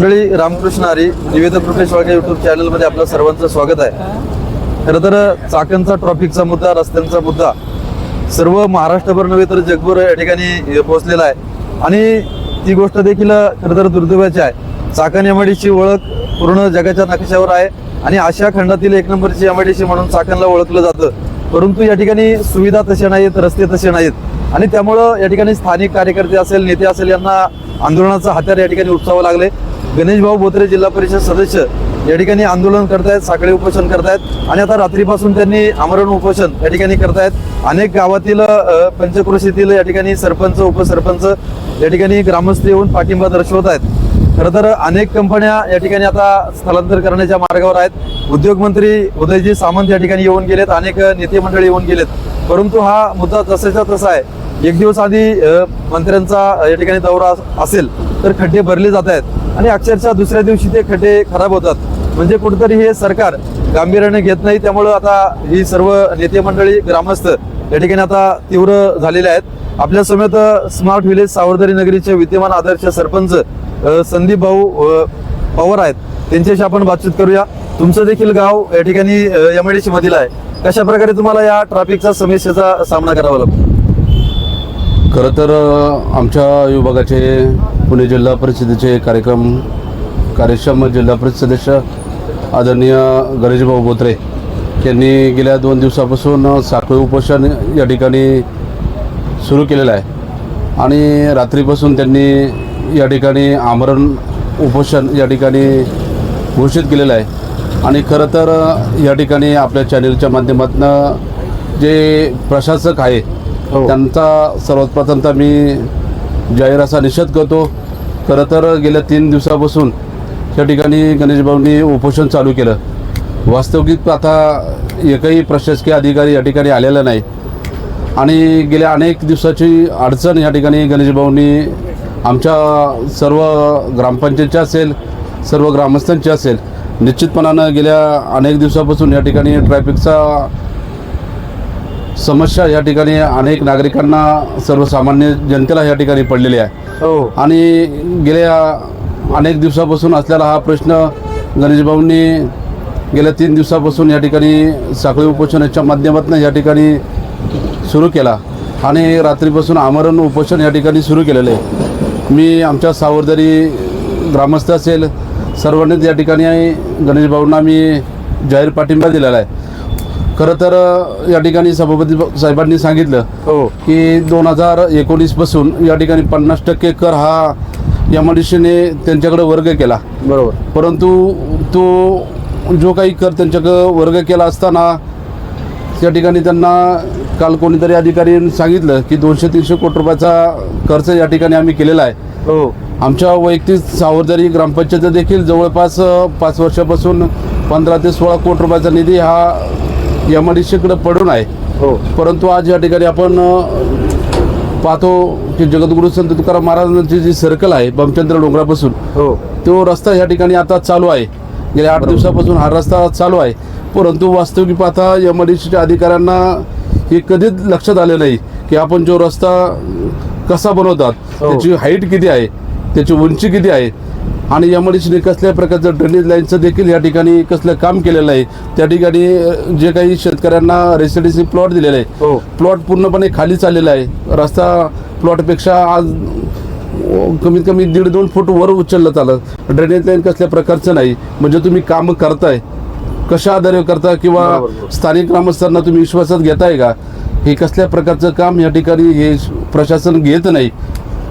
मंडळी, रामकृष्ण हरी. निवेदक Rupesh Wahge YouTube channel मध्ये आपलं सर्वांचं स्वागत आहे. खरं तर चाकणचा ट्रॉफिकचा मुद्दा, रस्त्यांचा मुद्दा सर्व महाराष्ट्रभर नव्हे तर जगभर या ठिकाणी पोहोचलेला आहे आणि ती गोष्ट देखील खरं तर दुर्दैवाची आहे. चाकण एमआयडीसी ओळख पूर्ण जगाच्या नकाशावर आहे आणि आशिया खंडातील एक नंबरची एमआयडीसी म्हणून चाकणला ओळखलं जातं. परंतु या ठिकाणी सुविधा तशा नाहीत, रस्ते तसे नाहीत आणि त्यामुळं या ठिकाणी स्थानिक कार्यकर्ते असेल, नेते असेल, यांना आंदोलनाचं हत्यार या ठिकाणी उपसावं लागले. गणेश भाऊ बोत्रे जिल्हा परिषद सदस्य या ठिकाणी आंदोलन करतायत, साखळी उपोषण करतायत आणि आता रात्रीपासून त्यांनी आमरण उपोषण या ठिकाणी करतायत. अनेक गावातील पंचक्रोशीतील या ठिकाणी सरपंच, उपसरपंच या ठिकाणी ग्रामस्थ येऊन पाठिंबा दर्शवत आहेत. खरं तर अनेक कंपन्या या ठिकाणी आता स्थलांतर करण्याच्या मार्गावर आहेत. उद्योग मंत्री उदयजी सामंत या ठिकाणी येऊन गेलेत, अनेक नेते मंडळी येऊन गेलेत. परंतु हा मुद्दा तसाच्या तसा आहे. एक दिवस आधी मंत्र्यांचा या ठिकाणी दौरा असेल तर खड्डे भरले जात आहेत आणि अक्षरशः दुसऱ्या दिवशी ते खड्डे खराब होतात. म्हणजे कुठेतरी हे सरकार गांभीर्याने घेत नाही. त्यामुळं आता ही सर्व नेते मंडळी, ग्रामस्थ या ठिकाणी आता तीव्र झालेले आहेत. आपल्या समेत स्मार्ट विलेज सावरदरी नगरीचे विद्यमान आदर्श सरपंच संदीप भाऊ पवार आहेत. त्यांच्याशी आपण बातचीत करूया. तुमचं देखील गाव या ठिकाणी एमआयडीसी मधील आहे. कशा प्रकारे तुम्हाला या ट्रॅफिकचा समस्येचा सामना करावा लागतो? खरं तर आमच्या विभागाचे पुणे जिल्हा परिषदेचे कार्यक्षम जिल्हा परिषद सदस्य आदरणीय गणेश भाऊ बोत्रे यांनी गेल्या 2 दिवसापासून साखळी उपोषण या ठिकाणी सुरू केलेलं आहे आणि रात्रीपासून त्यांनी या ठिकाणी आमरण उपोषण या ठिकाणी घोषित केलेलं आहे. आणि खरं तर या ठिकाणी आपल्या चॅनलच्या माध्यमातून जे प्रशासक आहे त्यांचा सर्वात प्रथमतः मी जाहीर असा निषेध करतो. खरं तर गेल्या 3 दिवसापासून या ठिकाणी गणेश भाऊंनी उपोषण चालू केलं. वास्तविक आता एकही प्रशासकीय अधिकारी या ठिकाणी आलेला नाही आणि गेल्या अनेक दिवसाची अडचण या ठिकाणी गणेश भाऊंनी आमच्या सर्व ग्रामपंचायतच्या असेल, सर्व ग्रामस्थांची असेल, निश्चितपणानं गेल्या अनेक दिवसापासून या ठिकाणी ट्रॅफिकचा समस्या या ठिकाणी अनेक नागरिकांना, सर्वसामान्य जनतेला या ठिकाणी पडलेली आहे. आणि गेल्या अनेक दिवसापासून असलेला हा प्रश्न गणेश भाऊंनी गेल्या 3 दिवसापासून या ठिकाणी साखळी उपोषणाच्या माध्यमातून या ठिकाणी सुरू केला आणि रात्रीपासून आमरण उपोषण या ठिकाणी सुरू केलेलं आहे. मी आमच्या सावरदरी ग्रामस्थ असेल, सर्वांनीच या ठिकाणी गणेश भाऊंना मी जाहीर पाठिंबा दिलेला आहे. खरं तर या ठिकाणी सभापती साहेबांनी सांगितलं की 2019 पासून या ठिकाणी 50% कर हा एमआयडीसीने त्यांच्याकडे वर्ग केला. बरोबर. परंतु तो जो काही कर त्यांच्याकडे वर्ग केला असताना त्या ठिकाणी त्यांना काल कोणीतरी अधिकाऱ्यांनी सांगितलं की 200-300 कोटी रुपयाचा खर्च या ठिकाणी आम्ही केलेला आहे. आमच्या वैयक्तिक सावरदरी ग्रामपंचायत देखील जवळपास 5 वर्षापासून 15 ते 16 कोटी रुपयाचा निधी हा एमआयडीसीकडे पडून आहे. परंतु आज या ठिकाणी आपण पाहतो की जगद्गुरू संत तुकाराम महाराजांची जी सर्कल आहे बमचंद्र डोंगरापासून तो रस्ता या ठिकाणी आता चालू आहे. गेल्या 8 दिवसापासून हा रस्ता चालू आहे. परंतु वास्तविक पाहता एमआयडीसीच्या अधिकाऱ्यांना हे कधीच लक्षात आले नाही की आपण जो रस्ता कसा बनवतात, त्याची हाईट किती आहे, त्याची उंची किती आहे आणि एमआयडीसीने कसल्या प्रकारचं ड्रेनेज लाईनचं देखील या ठिकाणी कसलं काम केलेलं आहे. त्या ठिकाणी जे काही शेतकऱ्यांना रेसिडेन्सी प्लॉट दिलेला आहे, प्लॉट पूर्णपणे खाली चाललेला आहे. रस्ता प्लॉटपेक्षा आज कमीत कमी 1.5-2 फूट वर उचललं चाललं. ड्रेनेज लाईन कसल्या प्रकारचं नाही. म्हणजे तुम्ही कामं करताय कशा आधारे करता किंवा स्थानिक ग्रामस्थांना तुम्ही विश्वासात घेताय का, हे कसल्या प्रकारचं काम या ठिकाणी हे प्रशासन घेत नाही.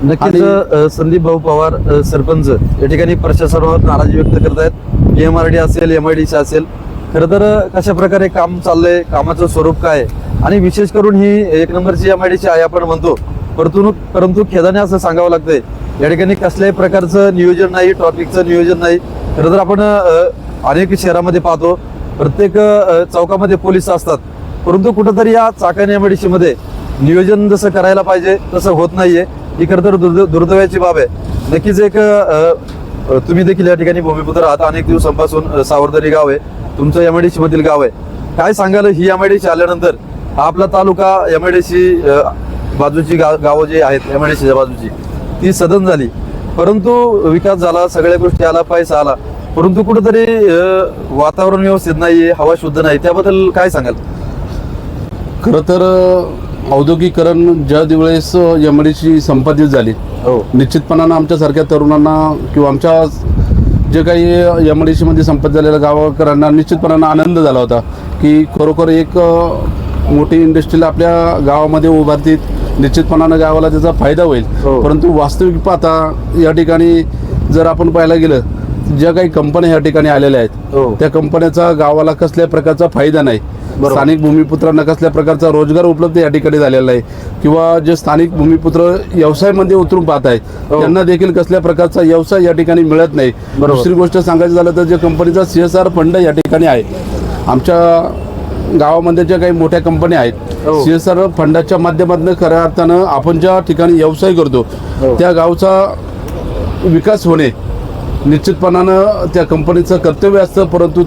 नक्कीच संदीप भाऊ पवार सरपंच या ठिकाणी प्रशासनावर नाराजी व्यक्त करतायत. एमआरडी असेल, एमआयडीसी असेल, खरं तर कशा प्रकारे काम चाललंय, कामाचं स्वरूप काय आणि विशेष करून ही 1 नंबरची एमआयडीसी आहे आपण म्हणतो. परंतु खेदाने असं सांगावं लागतंय या ठिकाणी कसल्याही प्रकारचं नियोजन नाही, ट्रॅफिकचं नियोजन नाही. खरं तर आपण अनेक शहरामध्ये पाहतो, प्रत्येक चौकामध्ये पोलीस असतात. परंतु कुठंतरी या चाकण एमआयडीसी मध्ये नियोजन जसं करायला पाहिजे तसं होत नाहीये. ही खरं तर दुर्दैवाची बाब आहे. नक्कीच एक तुम्ही देखील या ठिकाणी भूमिपुत्र आहात. अनेक दिवसांपासून सावरदरी गाव आहे तुमचं, एमआयडीसी मधील गाव आहे. काय सांगाल ही एमआयडीसी आल्यानंतर आपला तालुका एमआयडीसी बाजूची गावं जी आहेत एमआयडीसीच्या बाजूची ती सदन झाली. परंतु विकास झाला, सगळ्या गोष्टी आला, पैसा आला, परंतु कुठेतरी वातावरण व्यवस्थित नाहीये, हवा शुद्ध नाही, त्याबद्दल काय सांगाल? खरं तर औद्योगिकरण ज्या वेळेस एमआयडीसी संपादित झाली, हो निश्चितपणानं आमच्यासारख्या तरुणांना किंवा आमच्या जे काही एमआयडीसी मध्ये संपादित झालेल्या गावकऱ्यांना निश्चितपणानं आनंद झाला होता की खरोखर एक मोठी इंडस्ट्रीला आपल्या गावामध्ये उभारतील, निश्चितपणानं गावाला त्याचा फायदा होईल. हो. परंतु वास्तविक पाहता या ठिकाणी जर आपण पाहायला गेलं, ज्या काही कंपन्या या ठिकाणी आलेल्या आहेत, हो. त्या कंपन्याचा गावाला कसल्या प्रकारचा फायदा नाही. बरोबर. स्थानिक भूमिपुत्रांना कसल्या प्रकारचा रोजगार उपलब्ध या ठिकाणी झालेला आहे किंवा जे स्थानिक भूमिपुत्र व्यवसायामध्ये उतरून पाहत आहेत हो. त्यांना देखील कसल्या प्रकारचा व्यवसाय या ठिकाणी मिळत नाही. बरोबर. दुसरी गोष्ट सांगायचं झालं तर जे कंपनीचा CSR फंड या ठिकाणी आहे, आमच्या गावामध्ये ज्या काही मोठ्या कंपन्या आहेत, हो. CSR फंडाच्या माध्यमातून खऱ्या अर्थानं आपण ज्या ठिकाणी व्यवसाय करतो हो. त्या गावचा विकास होणे निश्चितपणानं त्या कंपनीचं कर्तव्य असतं. परंतु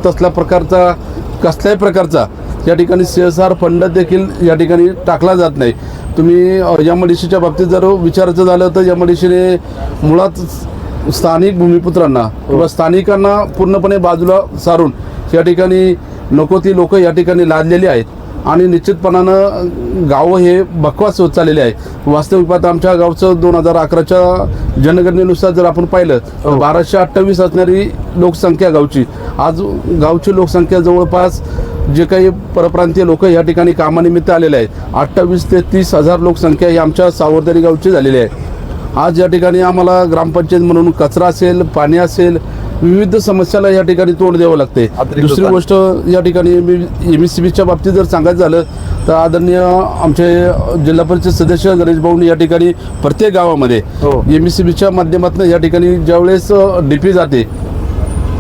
कसल्याही प्रकारचा या ठिकाणी CSR फंड देखील या ठिकाणी टाकला जात नाही. तुम्ही एमआयडीसीच्या बाबतीत जर विचारायचं झालं तर एमआयडीसीने मुळात स्थानिक भूमिपुत्रांना किंवा स्थानिकांना पूर्णपणे बाजूला सारून या ठिकाणी नको ती लोक या ठिकाणी लादलेली आहेत आणि निश्चितपणानं गावं हे बकवास होत चाललेले आहे. वास्तविक पाहता आमच्या गावचं 2011च्या जनगणनेनुसार जर आपण पाहिलं तर 1228 असणारी लोकसंख्या गावची, आज गावची लोकसंख्या जवळपास जे काही परप्रांतीय लोक या ठिकाणी कामानिमित्त आलेले आहेत, 28 ते 30 हजार लोकसंख्या ही आमच्या सावरदरी गावची झालेली आहे. आज या ठिकाणी आम्हाला ग्रामपंचायत म्हणून कचरा असेल, पाणी असेल, विविध समस्याला या ठिकाणी तोंड द्यावं लागते. दुसरी गोष्ट या ठिकाणी MSCBच्या बाबतीत जर सांगायचं झालं तर आदरणीय आमचे जिल्हा परिषद सदस्य गणेश भाऊंनी या ठिकाणी प्रत्येक गावामध्ये MSCBच्या माध्यमातून या ठिकाणी ज्यावेळेस DP जाते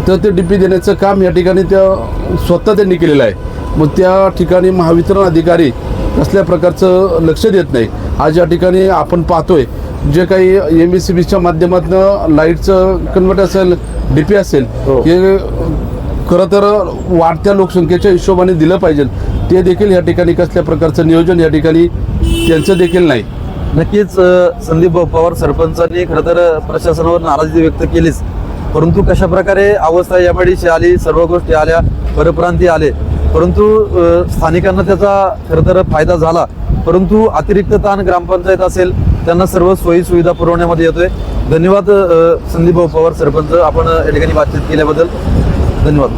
तर ते DP देण्याचं काम या ठिकाणी स्वतः त्यांनी केलेलं आहे. मग त्या ठिकाणी महावितरण अधिकारी कसल्या प्रकारचं लक्ष देत नाही. आज या ठिकाणी आपण पाहतोय जे काही MSCBच्या माध्यमातून लाईटचं कन्वर्ट असेल, DP असेल, हे खरं तर वाढत्या लोकसंख्येच्या हिशोबाने दिलं पाहिजे. ते देखील या ठिकाणी कसल्या प्रकारचं नियोजन या ठिकाणी त्यांचं देखील नाही. नक्कीच संदीप पवार सरपंचांनी खरं तर प्रशासनावर नाराजी व्यक्त केलीच, परंतु कशा प्रकारे अवस्था एमआयडीसी आली, सर्व गोष्टी आल्या, परप्रांतीय आले, परंतु स्थानिकांना त्याचा खरं तर फायदा झाला. परंतु अतिरिक्त ताण ग्रामपंचायत असेल त्यांना सर्व सोयी सुविधा पुरवण्यामध्ये येतोय. धन्यवाद संदीप पवार सरपंच, आपण या ठिकाणी बातचीत केल्याबद्दल धन्यवाद.